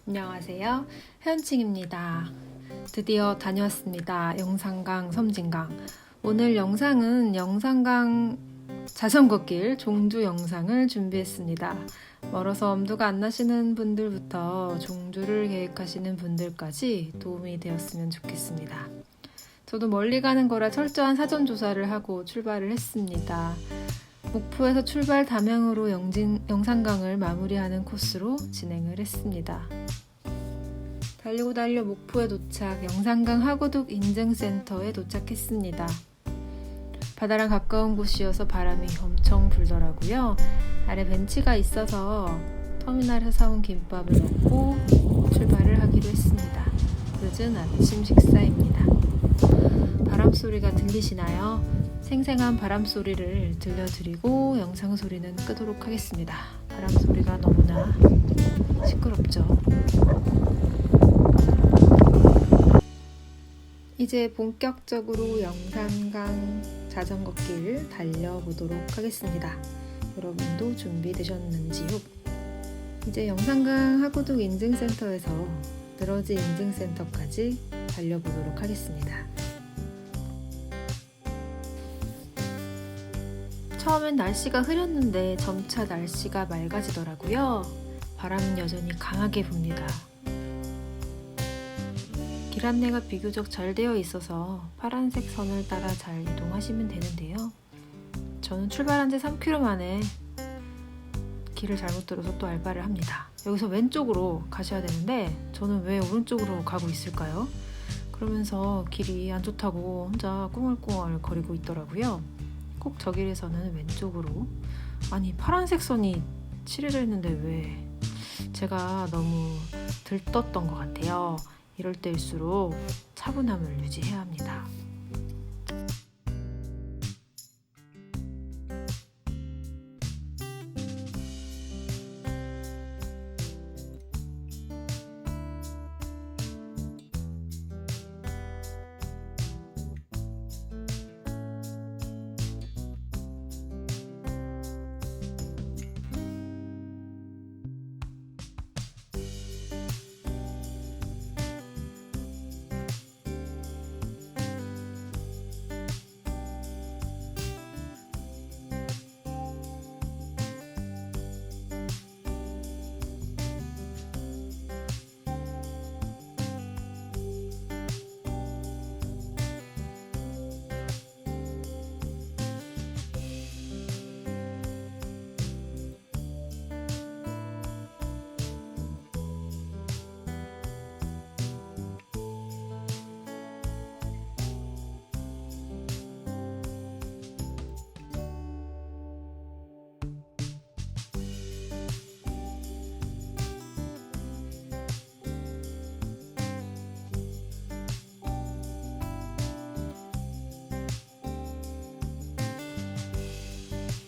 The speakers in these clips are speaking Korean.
안녕하세요. 혜연칭입니다. 드디어 다녀왔습니다. 영산강 섬진강. 오늘 영상은 영산강 자전거길 종주 영상을 준비했습니다. 멀어서 엄두가 안 나시는 분들부터 종주를 계획하시는 분들까지 도움이 되었으면 좋겠습니다. 저도 멀리 가는 거라 철저한 사전 조사를 하고 출발을 했습니다. 목포에서 출발 담양으로 영산강을 마무리하는 코스로 진행을 했습니다. 달리고 달려 목포에 도착, 영산강 하구둑 인증센터에 도착했습니다. 바다랑 가까운 곳이어서 바람이 엄청 불더라고요. 아래 벤치가 있어서 터미널에서 사온 김밥을 먹고 출발을 하기로 했습니다. 늦은 아침 식사입니다. 바람 소리가 들리시나요? 생생한 바람 소리를 들려드리고 영상 소리는 끄도록 하겠습니다. 바람 소리가 너무나 시끄럽죠. 이제 본격적으로 영산강 자전거길 달려보도록 하겠습니다. 여러분도 준비되셨는지요? 이제 영산강 하구둑 인증센터에서 늘어지 인증센터까지 달려보도록 하겠습니다. 처음엔 날씨가 흐렸는데 점차 날씨가 맑아지더라고요. 바람은 여전히 강하게 붑니다. 길 안내가 비교적 잘 되어 있어서 파란색 선을 따라 잘 이동하시면 되는데요. 저는 출발한 지 3km 만에 길을 잘못 들어서 또 알바를 합니다. 여기서 왼쪽으로 가셔야 되는데 저는 왜 오른쪽으로 가고 있을까요? 그러면서 길이 안 좋다고 혼자 꿍얼꿍얼 거리고 있더라고요. 꼭 저 길에서는 왼쪽으로, 아니 파란색 선이 칠해져 있는데 왜 제가 너무 들떴던 것 같아요. 이럴 때일수록 차분함을 유지해야 합니다.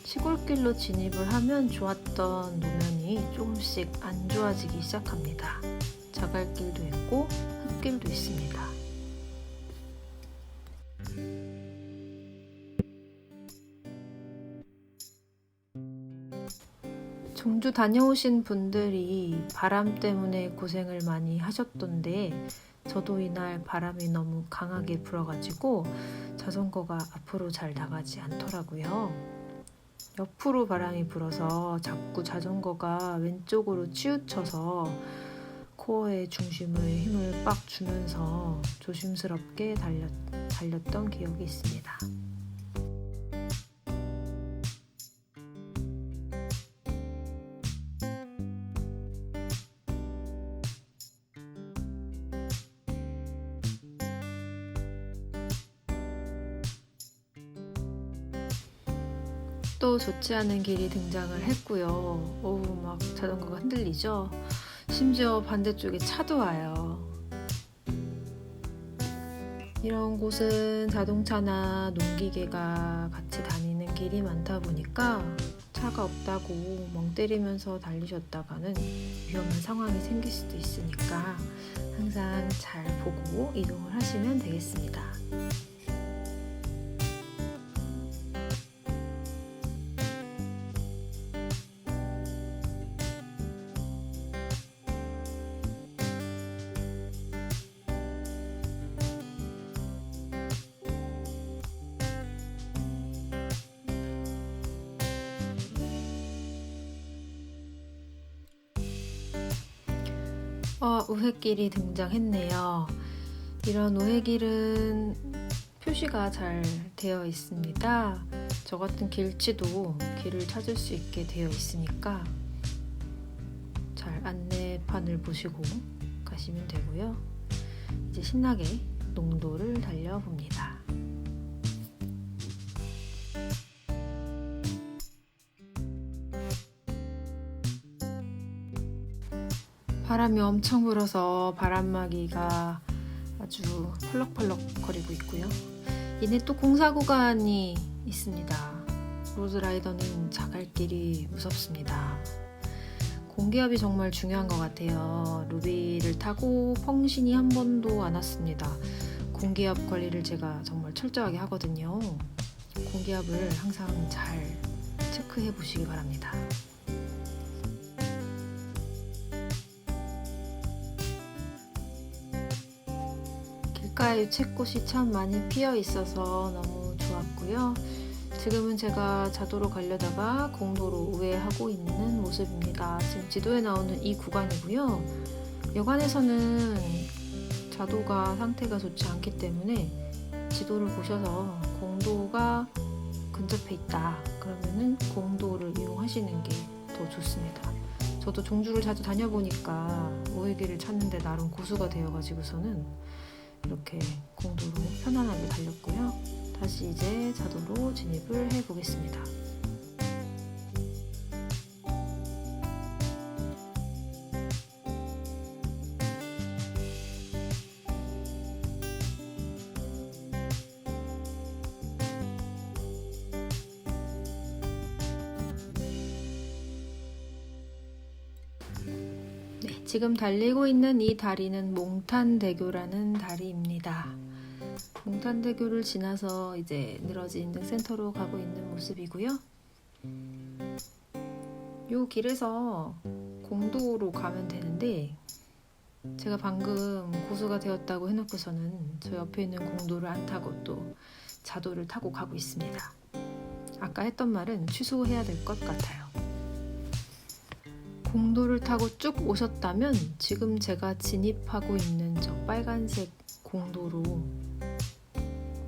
시골길로 진입을 하면 좋았던 노면이 조금씩 안 좋아지기 시작합니다. 자갈길도 있고 흙길도 있습니다. 종주 다녀오신 분들이 바람 때문에 고생을 많이 하셨던데 저도 이날 바람이 너무 강하게 불어가지고 자전거가 앞으로 잘 나가지 않더라고요. 옆으로 바람이 불어서 자꾸 자전거가 왼쪽으로 치우쳐서 코어에 중심을 힘을 빡 주면서 조심스럽게 달렸던 기억이 있습니다. 또 좋지 않은 길이 등장을 했고요. 막 자전거가 흔들리죠. 심지어 반대쪽에 차도 와요. 이런 곳은 자동차나 농기계가 같이 다니는 길이 많다 보니까 차가 없다고 멍 때리면서 달리셨다가는 위험한 상황이 생길 수도 있으니까 항상 잘 보고 이동을 하시면 되겠습니다. 우회길이 등장했네요. 이런 우회길은 표시가 잘 되어 있습니다. 저 같은 길치도 길을 찾을 수 있게 되어 있으니까 잘 안내판을 보시고 가시면 되고요. 이제 신나게 농도를 달려봅니다. 바람이 엄청 불어서 바람막이가 아주 펄럭펄럭 거리고 있고요. 이내 또 공사 구간이 있습니다. 로드라이더는 자갈길이 무섭습니다. 공기압이 정말 중요한 것 같아요. 루비를 타고 펑신이 한 번도 안 왔습니다. 공기압 관리를 제가 정말 철저하게 하거든요. 공기압을 항상 잘 체크해 보시기 바랍니다. 길가에 유채꽃이 참 많이 피어 있어서 너무 좋았고요. 지금은 제가 자도로 가려다가 공도로 우회하고 있는 모습입니다. 지금 지도에 나오는 이 구간이고요. 여관에서는 자도가 상태가 좋지 않기 때문에 지도를 보셔서 공도가 근접해 있다 그러면은 공도를 이용하시는 게 더 좋습니다. 저도 종주를 자주 다녀보니까 우회길을 찾는데 나름 고수가 되어가지고서는 이렇게 공도로 편안하게 달렸고요. 다시 이제 자도로 진입을 해 보겠습니다. 네, 지금 달리고 있는 이 다리는 몽탄대교라는 다리입니다. 몽탄대교를 지나서 이제 늘어지 인증센터로 가고 있는 모습이고요. 요 길에서 공도로 가면 되는데 제가 방금 고수가 되었다고 해놓고서는 저 옆에 있는 공도를 안 타고 또 자도를 타고 가고 있습니다. 아까 했던 말은 취소해야 될 것 같아요. 공도를 타고 쭉 오셨다면 지금 제가 진입하고 있는 저 빨간색 공도로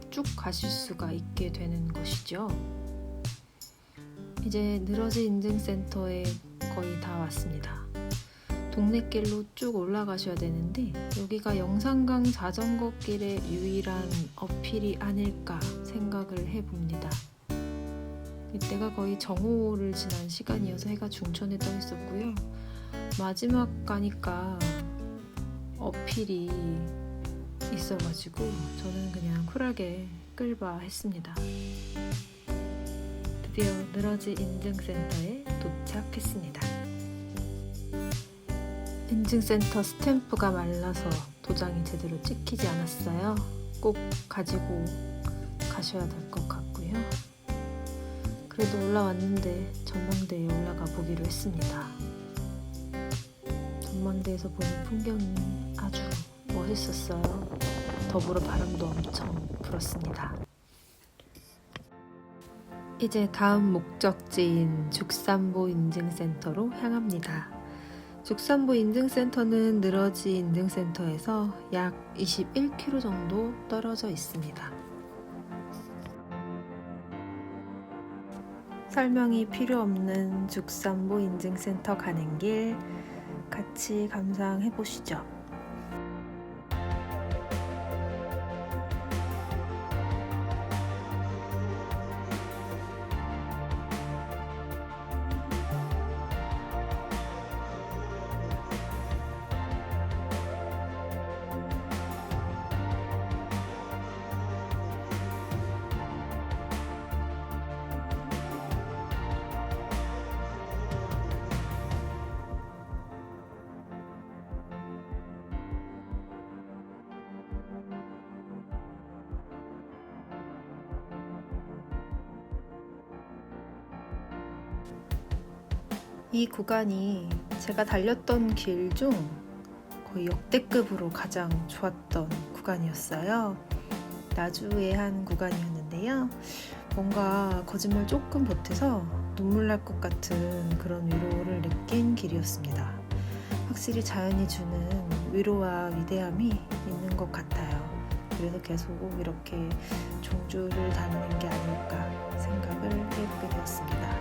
쭉 가실 수가 있게 되는 것이죠. 이제 늘어지 인증센터에 거의 다 왔습니다. 동네길로 쭉 올라가셔야 되는데 여기가 영산강 자전거 길의 유일한 어필이 아닐까 생각을 해봅니다. 이때가 거의 정오를 지난 시간이어서 해가 중천에 떠 있었고요. 마지막 가니까 어필이 있어가지고 저는 그냥 쿨하게 끌바 했습니다. 드디어 늘어지 인증센터에 도착했습니다. 인증센터 스탬프가 말라서 도장이 제대로 찍히지 않았어요. 꼭 가지고 가셔야 될 것 같고요. 그래도 올라왔는데 전망대에 올라가 보기로 했습니다. 전망대에서 보는 풍경이 아주 멋있었어요. 더불어 바람도 엄청 불었습니다. 이제 다음 목적지인 죽산보 인증센터로 향합니다. 죽산보 인증센터는 늘어지 인증센터에서 약 21km 정도 떨어져 있습니다. 설명이 필요 없는 죽산보 인증센터 가는 길 같이 감상해 보시죠. 이 구간이 제가 달렸던 길 중 거의 역대급으로 가장 좋았던 구간이었어요. 나주의 구간이었는데요. 뭔가 거짓말 조금 보태서 눈물 날 것 같은 그런 위로를 느낀 길이었습니다. 확실히 자연이 주는 위로와 위대함이 있는 것 같아요. 그래서 계속 이렇게 종주를 다니는 게 아닐까 생각을 해보게 되었습니다.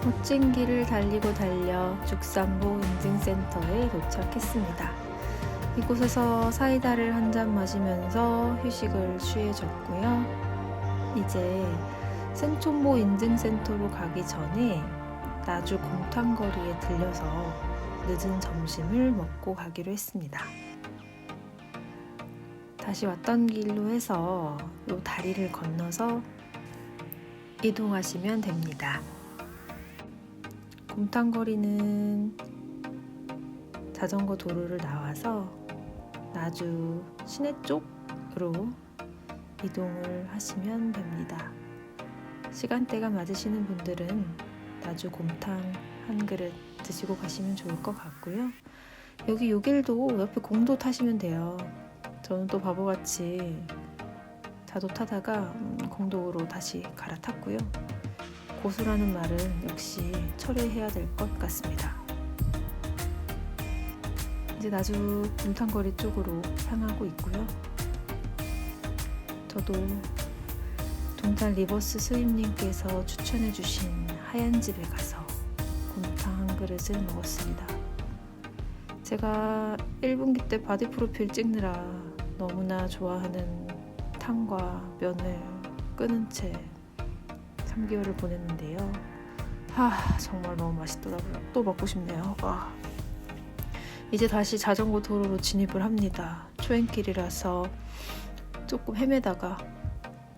멋진 길을 달리고 달려 죽산보 인증센터에 도착했습니다. 이곳에서 사이다를 한 잔 마시면서 휴식을 취해줬고요. 이제 생촌보 인증센터로 가기 전에 나주 곰탕거리에 들려서 늦은 점심을 먹고 가기로 했습니다. 다시 왔던 길로 해서 이 다리를 건너서 이동하시면 됩니다. 곰탕거리는 자전거 도로를 나와서 나주 시내 쪽으로 이동을 하시면 됩니다. 시간대가 맞으시는 분들은 나주 곰탕 한 그릇 드시고 가시면 좋을 것 같고요. 여기 요 길도 옆에 공도 타시면 돼요. 저는 또 바보같이 자도 타다가 공도로 다시 갈아탔고요. 고수라는 말은 역시 철회해야 될 것 같습니다. 이제 나주 곰탕거리 쪽으로 향하고 있고요. 저도 동탄 리버스 스윗님께서 추천해주신 하얀 집에 가서 곰탕 한 그릇을 먹었습니다. 제가 1분기 때 바디 프로필 찍느라 너무나 좋아하는 탕과 면을 끊은 채 3개월을 보냈는데요. 정말 너무 맛있더라고요. 또 먹고 싶네요. 이제 다시 자전거 도로로 진입을 합니다. 초행길이라서 조금 헤매다가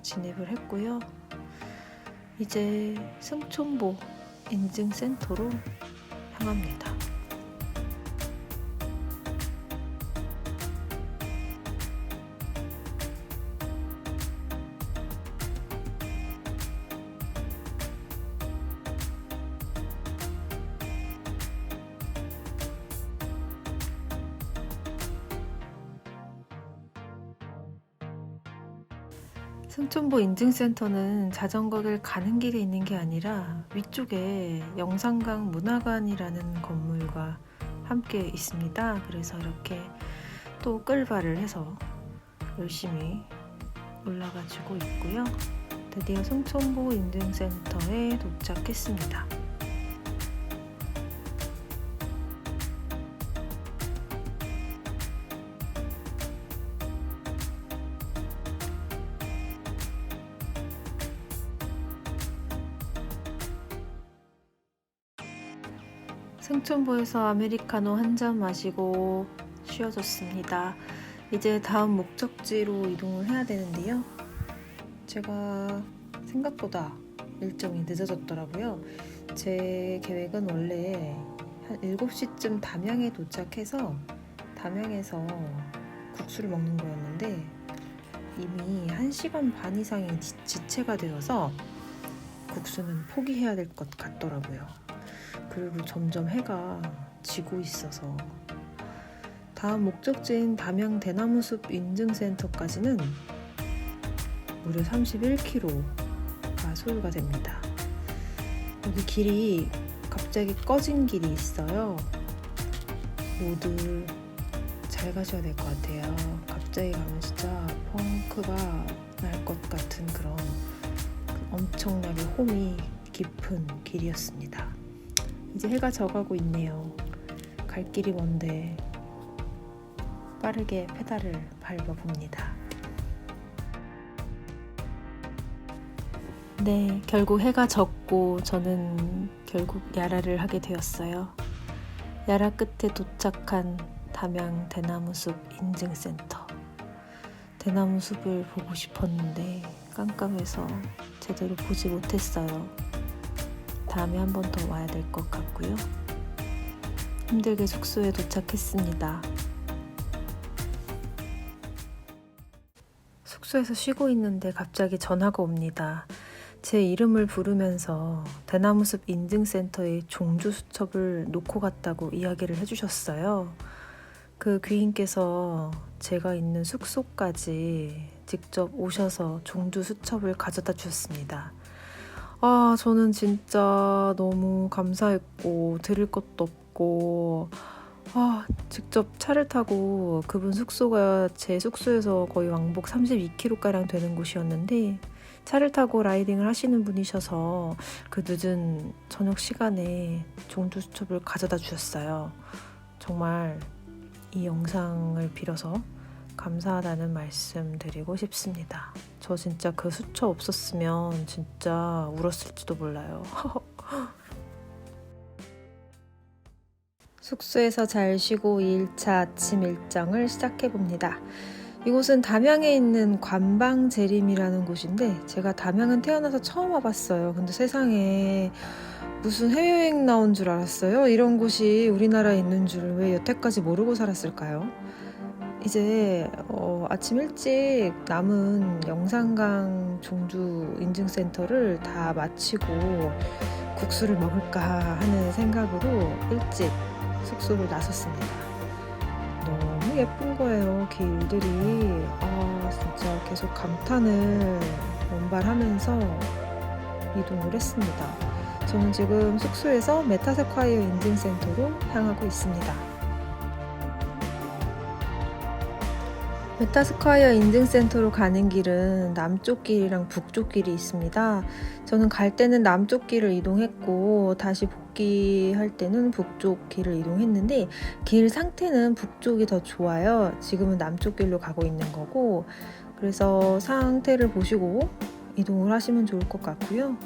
진입을 했고요. 이제 승촌보 인증센터로 향합니다. 승촌보 인증센터는 자전거를 가는 길에 있는 게 아니라 위쪽에 영산강 문화관이라는 건물과 함께 있습니다. 그래서 이렇게 또 끌발을 해서 열심히 올라가지고 있고요. 드디어 승촌보 인증센터에 도착했습니다. 승촌보에서 아메리카노 한 잔 마시고 쉬어졌습니다. 이제 다음 목적지로 이동을 해야 되는데요. 제가 생각보다 일정이 늦어졌더라고요. 제 계획은 원래 한 7시쯤 담양에 도착해서 담양에서 국수를 먹는 거였는데 이미 1시간 반 이상이 지체가 되어서 국수는 포기해야 될 것 같더라고요. 그리고 점점 해가 지고 있어서 다음 목적지인 담양 대나무숲 인증센터까지는 무려 31km가 소요가 됩니다. 여기 길이 갑자기 꺼진 길이 있어요. 모두 잘 가셔야 될 것 같아요. 갑자기 가면 진짜 펑크가 날 것 같은 그런 엄청나게 홈이 깊은 길이었습니다. 이제 해가 져가고 있네요. 갈 길이 먼데 빠르게 페달을 밟아봅니다. 네, 결국 해가 졌고 저는 결국 야라를 하게 되었어요. 야라 끝에 도착한 담양 대나무숲 인증센터. 대나무숲을 보고 싶었는데 깜깜해서 제대로 보지 못했어요. 다음에 한 번 더 와야 될 것 같고요. 힘들게 숙소에 도착했습니다. 숙소에서 쉬고 있는데 갑자기 전화가 옵니다. 제 이름을 부르면서 대나무숲 인증센터에 종주 수첩을 놓고 갔다고 이야기를 해주셨어요. 그 귀인께서 제가 있는 숙소까지 직접 오셔서 종주 수첩을 가져다 주셨습니다. 저는 진짜 너무 감사했고 드릴 것도 없고 직접 차를 타고 그분 숙소가 제 숙소에서 거의 왕복 32km가량 되는 곳이었는데 차를 타고 라이딩을 하시는 분이셔서 그 늦은 저녁 시간에 종주 수첩을 가져다 주셨어요. 정말 이 영상을 빌어서 감사하다는 말씀 드리고 싶습니다. 저 진짜 그 수첩 없었으면 진짜 울었을지도 몰라요. 숙소에서 잘 쉬고 2일차 아침 일정을 시작해봅니다. 이곳은 담양에 있는 관방재림이라는 곳인데 제가 담양은 태어나서 처음 와봤어요. 근데 세상에 무슨 해외여행 나온 줄 알았어요. 이런 곳이 우리나라에 있는 줄 왜 여태까지 모르고 살았을까요? 이제 아침 일찍 남은 영산강 종주 인증센터를 다 마치고 국수를 먹을까 하는 생각으로 일찍 숙소를 나섰습니다. 너무 예쁜 거예요. 길들이 진짜 계속 감탄을 원발하면서 이동을 했습니다. 저는 지금 숙소에서 메타세콰이어 인증센터로 향하고 있습니다. 메타세콰이어 인증센터로 가는 길은 남쪽 길이랑 북쪽 길이 있습니다. 저는 갈 때는 남쪽 길을 이동했고 다시 복귀할 때는 북쪽 길을 이동했는데 길 상태는 북쪽이 더 좋아요. 지금은 남쪽 길로 가고 있는 거고 그래서 상태를 보시고 이동을 하시면 좋을 것 같고요.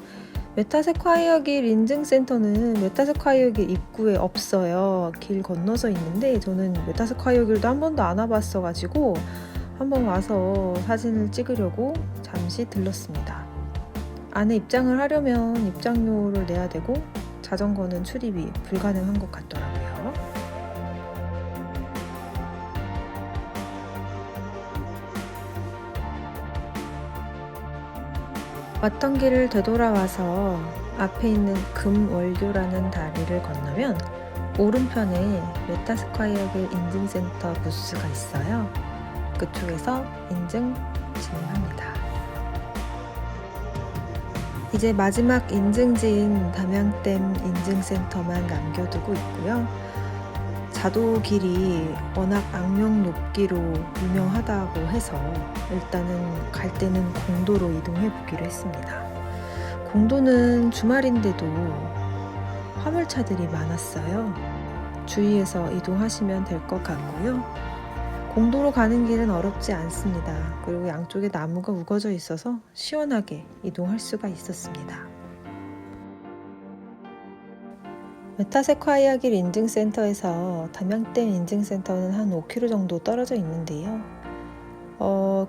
메타세콰이어 길 인증센터는 메타세콰이어 길 입구에 없어요. 길 건너서 있는데 저는 메타세콰이어 길도 한 번도 안 와봤어가지고 한번 와서 사진을 찍으려고 잠시 들렀습니다. 안에 입장을 하려면 입장료를 내야 되고 자전거는 출입이 불가능한 것 같더라고요. 왔던 길을 되돌아와서 앞에 있는 금월교라는 다리를 건너면 오른편에 메타세콰이어 길 인증센터 부스가 있어요. 그쪽에서 인증 진행합니다. 이제 마지막 인증지인 담양댐 인증센터만 남겨두고 있고요. 자도 길이 워낙 악명 높기로 유명하다고 해서 일단은 갈 때는 공도로 이동해 보기로 했습니다. 공도는 주말인데도 화물차들이 많았어요. 주의해서 이동하시면 될 것 같고요. 공도로 가는 길은 어렵지 않습니다. 그리고 양쪽에 나무가 우거져 있어서 시원하게 이동할 수가 있었습니다. 메타세콰이어 길 인증센터에서 담양댐 인증센터는 한 5km 정도 떨어져 있는데요.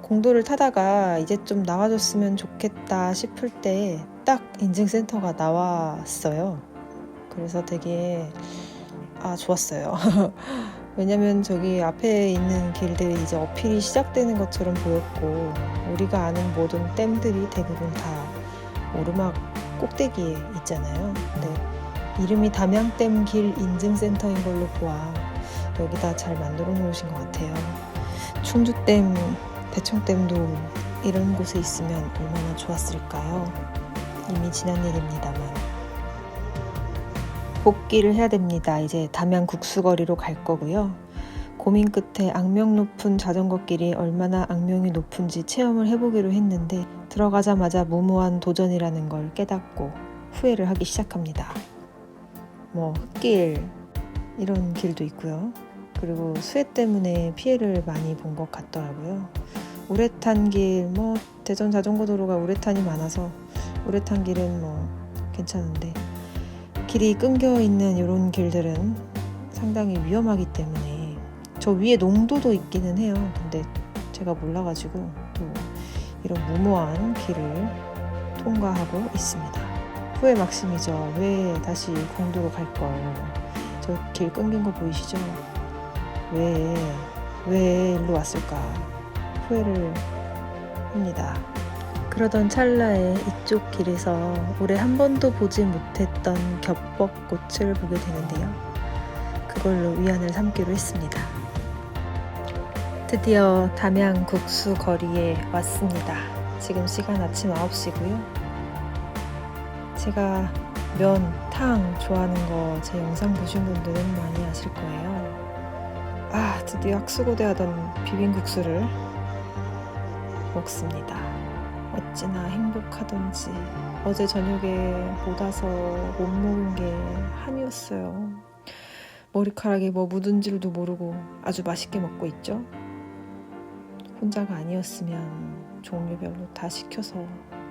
공도를 타다가 이제 좀 나와줬으면 좋겠다 싶을 때 딱 인증센터가 나왔어요. 그래서 되게 좋았어요. 왜냐면 저기 앞에 있는 길들이 이제 어필이 시작되는 것처럼 보였고 우리가 아는 모든 댐들이 대부분 다 오르막 꼭대기에 있잖아요. 근데 이름이 담양댐 길 인증센터인 걸로 보아 여기다 잘 만들어 놓으신 것 같아요. 충주댐, 대청댐도 이런 곳에 있으면 얼마나 좋았을까요? 이미 지난 일입니다만. 복귀를 해야 됩니다. 이제 담양 국수거리로 갈 거고요. 고민 끝에 악명 높은 자전거길이 얼마나 악명이 높은지 체험을 해보기로 했는데 들어가자마자 무모한 도전이라는 걸 깨닫고 후회를 하기 시작합니다. 흙길 이런 길도 있고요. 그리고 수해 때문에 피해를 많이 본 것 같더라고요. 우레탄 길, 대전 자전거 도로가 우레탄이 많아서 우레탄 길은 괜찮은데 길이 끊겨 있는 이런 길들은 상당히 위험하기 때문에 저 위에 농도도 있기는 해요. 근데 제가 몰라가지고 또 이런 무모한 길을 통과하고 있습니다. 후회 막심이죠. 왜 다시 공도로 갈 걸. 저 길 끊긴 거 보이시죠? 왜 일로 왔을까? 후회를 합니다. 그러던 찰나에 이쪽 길에서 올해 한 번도 보지 못했던 겹벚꽃을 보게 되는데요. 그걸로 위안을 삼기로 했습니다. 드디어 담양 국수 거리에 왔습니다. 지금 시간 아침 9시고요. 제가 면, 탕 좋아하는 거 제 영상 보신 분들은 많이 아실 거예요. 드디어 학수고대 하던 비빔국수를 먹습니다. 어찌나 행복하던지 어제 저녁에 못 와서 못 먹은 게 한이었어요. 머리카락에 뭐 묻은지도 모르고 아주 맛있게 먹고 있죠. 혼자가 아니었으면 종류별로 다 시켜서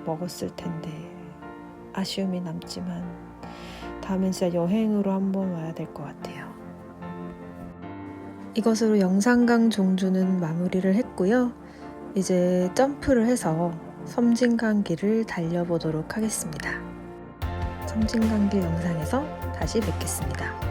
먹었을 텐데 아쉬움이 남지만 다음엔 진짜 여행으로 한번 와야 될 것 같아요. 이것으로 영산강 종주는 마무리를 했고요. 이제 점프를 해서 섬진강길을 달려보도록 하겠습니다. 섬진강길 영상에서 다시 뵙겠습니다.